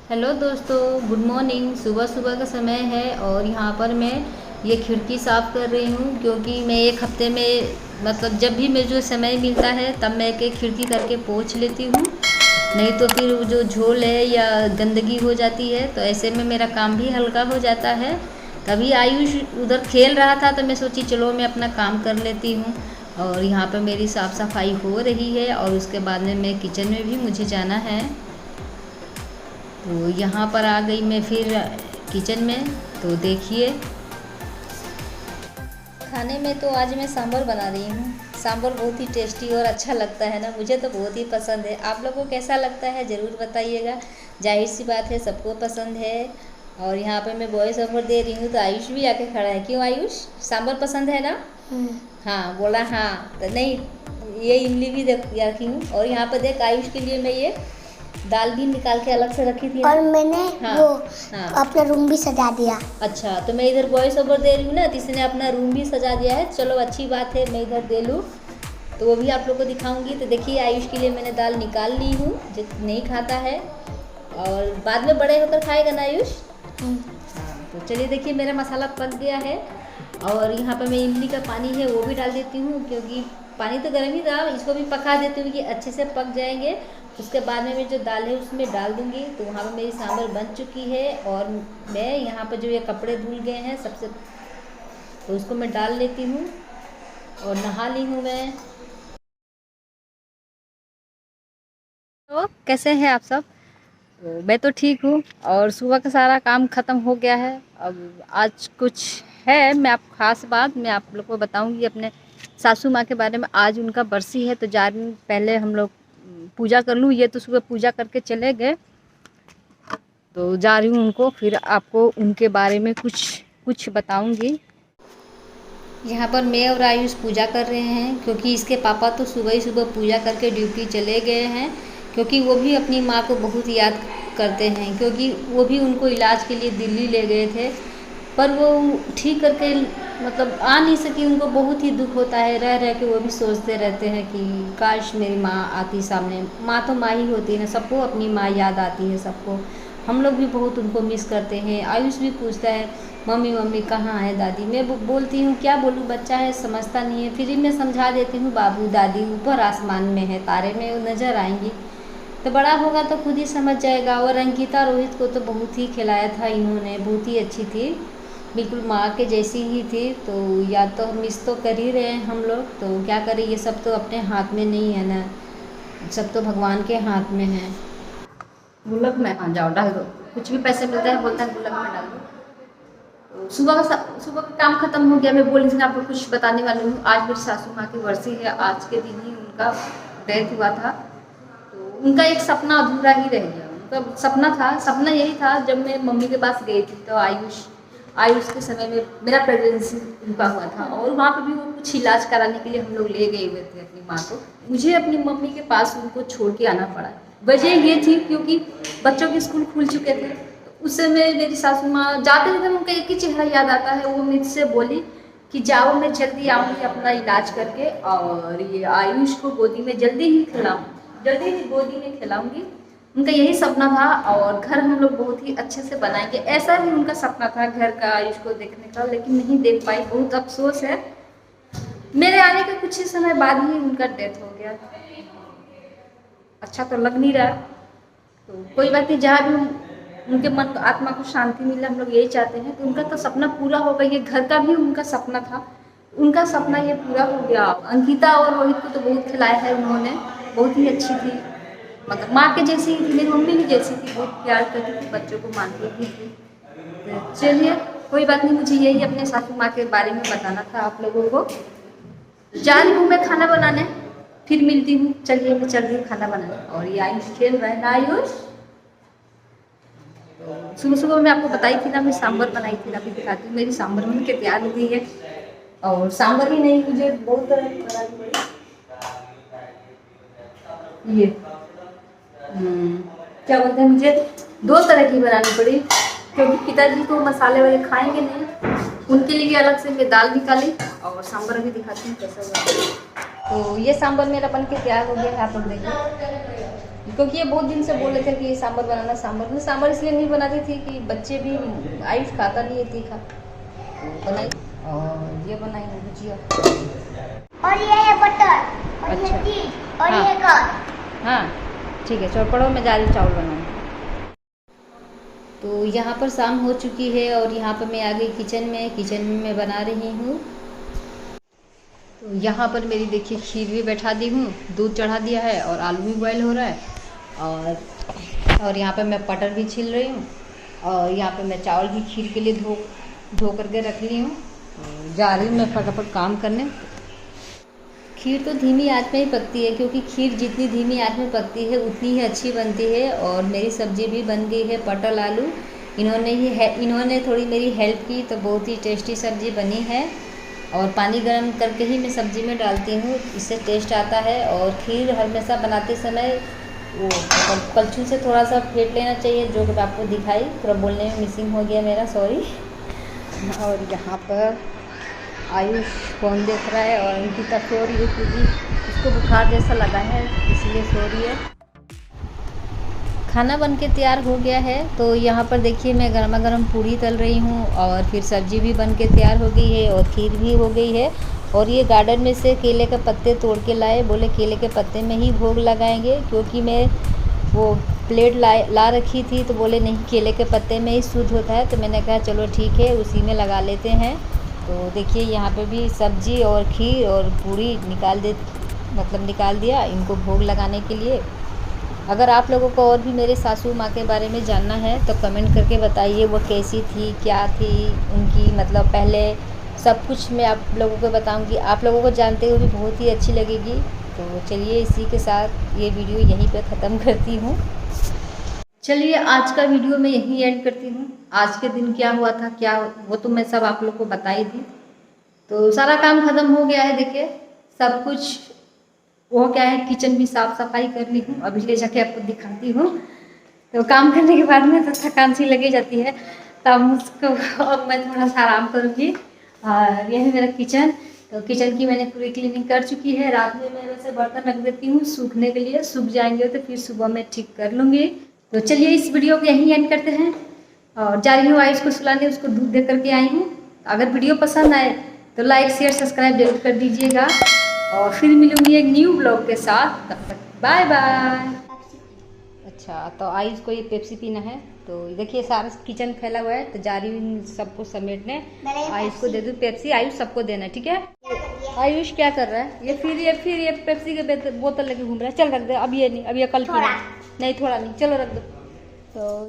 Hello दोस्तों, good morning. सुबह सुबह का समय है और यहाँ पर मैं ये खिड़की साफ़ कर रही हूँ क्योंकि मैं एक हफ्ते में मतलब जब भी मुझे जो समय मिलता है तब मैं एक एक खिड़की करके पोंछ लेती हूँ। नहीं तो फिर वो जो झोल है या गंदगी हो जाती है तो ऐसे में मेरा काम भी हल्का हो जाता है। तभी आयुष उधर खेल रहा था तो मैं सोची चलो मैं अपना काम कर लेती हूँ। और यहाँ पर मेरी साफ़ सफाई हो रही है और उसके बाद में मैं किचन में भी मुझे जाना है। तो यहाँ पर आ गई मैं फिर किचन में। तो देखिए, खाने में तो आज मैं सांभर बना रही हूँ। सांभर बहुत ही टेस्टी और अच्छा लगता है ना, मुझे तो बहुत ही पसंद है। आप लोगों को कैसा लगता है ज़रूर बताइएगा। जाहिर सी बात है सबको पसंद है। और यहाँ पर मैं वॉइस ओवर दे रही हूँ तो आयुष भी आके खड़ा है। क्यों आयुष, सांभर पसंद है ना? हाँ बोला हाँ। तो नहीं, ये इमली भी रखी हूँ। और यहाँ पर देख, आयुष के लिए मैं ये दाल भी निकाल के अलग से रखी थी और मैंने हाँ, वो हाँ। अपना रूम भी सजा दिया। अच्छा, तो मैं इधर वॉइस ओवर दे रही हूँ ना, तो इसने अपना रूम भी सजा दिया है। चलो अच्छी बात है, मैं इधर दे लूँ तो वो भी आप लोग को दिखाऊंगी। तो देखिए, आयुष के लिए मैंने दाल निकाल ली हूँ जो नहीं खाता है और बाद में बड़े होकर खाएगा ना आयुष। हाँ, तो चलिए देखिए मेरा मसाला पक गया है। और यहाँ पर मैं इमली का पानी है वो भी डाल देती हूँ क्योंकि पानी तो गर्म ही था, इसको भी पका देती हूँ कि अच्छे से पक जाएंगे। उसके बाद में मैं जो दाल है उसमें डाल दूँगी। तो वहाँ पर मेरी सांभर बन चुकी है। और मैं यहाँ पर जो ये कपड़े धुल गए हैं सबसे, तो उसको मैं डाल लेती हूँ और नहा ली हूँ मैं। तो कैसे हैं आप सब? तो मैं तो ठीक हूँ और सुबह का सारा काम ख़त्म हो गया है। अब आज कुछ है, मैं आप ख़ास बात मैं आप लोग को बताऊँगी अपने सासू माँ के बारे में। आज उनका बरसी है तो जा रही हूँ, पहले हम लोग पूजा कर लूँ। ये तो सुबह पूजा करके चले गए तो जा रही हूँ उनको, फिर आपको उनके बारे में कुछ कुछ बताऊँगी। यहाँ पर मैं और आयुष पूजा कर रहे हैं क्योंकि इसके पापा तो सुबह ही सुबह पूजा करके ड्यूटी चले गए हैं। क्योंकि वो भी अपनी माँ को बहुत याद करते हैं क्योंकि वो भी उनको इलाज के लिए दिल्ली ले गए थे पर वो ठीक करके मतलब आ नहीं सकी। उनको बहुत ही दुख होता है, रह रह के वो भी सोचते रहते हैं कि काश मेरी माँ आती सामने। माँ तो माँ ही होती है ना, सबको अपनी माँ याद आती है सबको। हम लोग भी बहुत उनको मिस करते हैं। आयुष भी पूछता है मम्मी मम्मी कहाँ है दादी। मैं बोलती हूँ क्या बोलूँ, बच्चा है समझता नहीं है। फिर मैं समझा देती हूँ बाबू दादी ऊपर आसमान में है, तारे में नज़र आएंगी। तो बड़ा होगा तो खुद ही समझ जाएगा। और अंकिता रोहित को तो बहुत ही खिलाया था इन्होंने, बहुत ही अच्छी थी, बिल्कुल माँ के जैसी ही थी। तो या तो मिस तो कर ही रहे हैं हम लोग, तो क्या करें, ये सब तो अपने हाथ में नहीं है ना, सब तो भगवान के हाथ में है। गुल्लक में हाँ जाओ डाल दो, कुछ भी पैसे मिलता है बोलता है गुल्लक में डाल दो। तो सुबह का काम खत्म हो गया। मैं बोल रही थी आपको कुछ बताने वाली हूँ। आज मेरी सासू माँ की बरसी है, आज के दिन ही उनका डेथ हुआ था। तो उनका एक सपना अधूरा ही रह गया। उनका सपना यही था, जब मैं मम्मी के पास गई थी तो आयुष के समय में मेरा प्रेगनेंसी उनका हुआ था और वहाँ पर भी वो कुछ इलाज कराने के लिए हम लोग ले गए हुए थे अपनी माँ को। मुझे अपनी मम्मी के पास उनको छोड़ के आना पड़ा। वजह ये थी क्योंकि बच्चों के स्कूल खुल चुके थे। उस समय मेरी सासू माँ जाते थे, उनका एक ही चेहरा याद आता है। वो मुझसे बोली कि जाओ मैं जल्दी आऊँगी अपना इलाज करके और ये आयुष को गोदी में जल्दी ही गोदी में खिलाऊंगी। उनका यही सपना था। और घर हम लोग बहुत ही अच्छे से बनाएंगे, ऐसा भी उनका सपना था घर का, आयुष को देखने का, लेकिन नहीं देख पाई। बहुत अफसोस है। मेरे आने के कुछ ही समय बाद ही उनका डेथ हो गया। अच्छा तो लग नहीं रहा, तो कोई बात नहीं, जहाँ भी उनके मन को आत्मा को शांति मिले हम लोग यही चाहते हैं। तो उनका तो सपना पूरा हो गया, ये घर का भी उनका सपना था, उनका सपना ये पूरा हो गया। अंकिता और रोहित को तो बहुत खिलाया है उन्होंने, बहुत ही अच्छी थी, मतलब माँ के जैसी ही थी, मेरी मम्मी भी जैसी थी, बहुत प्यार करती थी, बच्चों को मानती भी थी। तो चलिए कोई बात नहीं, मुझे यही अपने सासू माँ के बारे में बताना था आप लोगों को। जा रही हूँ मैं खाना बनाने, फिर मिलती हूँ। चलिए मैं चल रही हूँ खाना बनाने। और ये आयुष खेल रहा है ना, आयुष सुबह सुबह मैं आपको बताई थी ना, मैं सांभर बनाई थी ना, अभी दिखाती हूँ। मेरी सांभर में के तैयार हो गई है। और सांभर ही नहीं, मुझे बहुत तरह की बनानी पड़ी। ये क्या बोलते हैं, मुझे 2 तरह की बनानी पड़ी क्योंकि पिताजी तो मसाले वाले खाएंगे नहीं। उनके लिए अलग से मैं दाल निकाली और सांभर भी दिखाती हूँ कैसा हुआ। तो ये सांभर मेरा बन के तैयार हो गया है, आप लोग देखो। क्योंकि ये बहुत दिन से बोल रहे थे कि सांभर बनाना, सांभर। मैं सांभर इसलिए नहीं बनाती थी कि बच्चे भी आयुष खाता नहीं है तीखा, तो बनाई। और ये बनाई भुजिया, और ये है बटर, और अच्छा। ये चीज, और हाँ। ये कर। हाँ ठीक है, चौपड़ों में जा रही चावल बनाऊँ। तो यहाँ पर शाम हो चुकी है और यहाँ पर मैं आ गई किचन में। किचन में मैं बना रही हूँ। तो यहाँ पर मेरी देखिए खीर भी बैठा दी हूँ, दूध चढ़ा दिया है और आलू भी बॉयल हो रहा है। और यहाँ पर मैं पटर भी छील रही हूँ। और यहाँ पर मैं चावल भी खीर के लिए धो करके रख ली हूँ। जा रही हूँ मैं फटाफट काम करने। खीर तो धीमी आंच में ही पकती है, क्योंकि खीर जितनी धीमी आंच में पकती है उतनी ही अच्छी बनती है। और मेरी सब्ज़ी भी बन गई है, पटल आलू। इन्होंने थोड़ी मेरी हेल्प की, तो बहुत ही टेस्टी सब्ज़ी बनी है। और पानी गर्म करके ही मैं सब्ज़ी में डालती हूँ, इससे टेस्ट आता है। और खीर हमेशा बनाते समय वो कलछुल से थोड़ा सा फेंट लेना चाहिए, जो कि आपको दिखाई, थोड़ा बोलने में मिसिंग हो गया मेरा, सॉरी। और यहाँ पर आयुष फ़ोन देख रहा है और अंकिता सो रही है, क्योंकि उसको बुखार जैसा लगा है, इसलिए सो रही है। खाना बनके तैयार हो गया है। तो यहाँ पर देखिए मैं गर्मा गर्म पूड़ी तल रही हूँ, और फिर सब्ज़ी भी बनके तैयार हो गई है और खीर भी हो गई है। और ये गार्डन में से केले के पत्ते तोड़ के लाए, बोले केले के पत्ते में ही भोग लगाएंगे, क्योंकि मैं वो प्लेट ला रखी थी, तो बोले नहीं केले के पत्ते में ही शुद्ध होता है। तो मैंने कहा चलो ठीक है, उसी में लगा लेते हैं। तो देखिए यहाँ पे भी सब्ज़ी और खीर और पूड़ी निकाल दिया इनको भोग लगाने के लिए। अगर आप लोगों को और भी मेरे सासू माँ के बारे में जानना है तो कमेंट करके बताइए, वो कैसी थी, क्या थी उनकी, मतलब पहले सब कुछ मैं आप लोगों को बताऊंगी। आप लोगों को जानते हुए भी बहुत ही अच्छी लगेगी। तो चलिए इसी के साथ ये वीडियो यहीं पे ख़त्म करती हूँ। चलिए आज का वीडियो मैं यहीं एंड करती हूँ। आज के दिन क्या हुआ था, क्या वो तो मैं सब आप लोग को बताई दी। तो सारा काम ख़त्म हो गया है, देखिए सब कुछ वो क्या है, किचन भी साफ सफाई कर ली हूँ। अभी ले जाके आपको दिखाती हूँ। तो काम करने के बाद में तो थकान सी लगी जाती है, तब उसको अब मैं थोड़ा सा आराम करूँगी। और यह है मेरा किचन। तो किचन की मैंने पूरी क्लीनिंग कर चुकी है। रात में मैं वैसे बर्तन रख देती हूँ सूखने के लिए, सूख जाएंगे तो फिर सुबह मैं ठीक कर लूँगी। तो चलिए इस वीडियो को यहीं एंड करते हैं। और जा रही हूँ आयुष को सुलाने, उसको दूध दे करके आई हूँ। अगर वीडियो पसंद आए तो लाइक शेयर सब्सक्राइब जरूर कर दीजिएगा। और फिर मिलूंगी एक न्यू ब्लॉग के साथ, तब तक बाय बाय। अच्छा तो आयुष को ये पेप्सी पीना है, तो देखिए सारा किचन फैला हुआ है, तो जा रही हूँ सबको समेटने। आयुष को दे दूँ पेप्सी, आयुष सबको देना, ठीक है। आयुष क्या कर रहा है, ये फिर ये पेप्सी के बोतल लेके घूम रहा है। चल रख दे, अब ये नहीं, अब ये कल पीना नहीं, थोड़ा नहीं, चलो रख दो। तो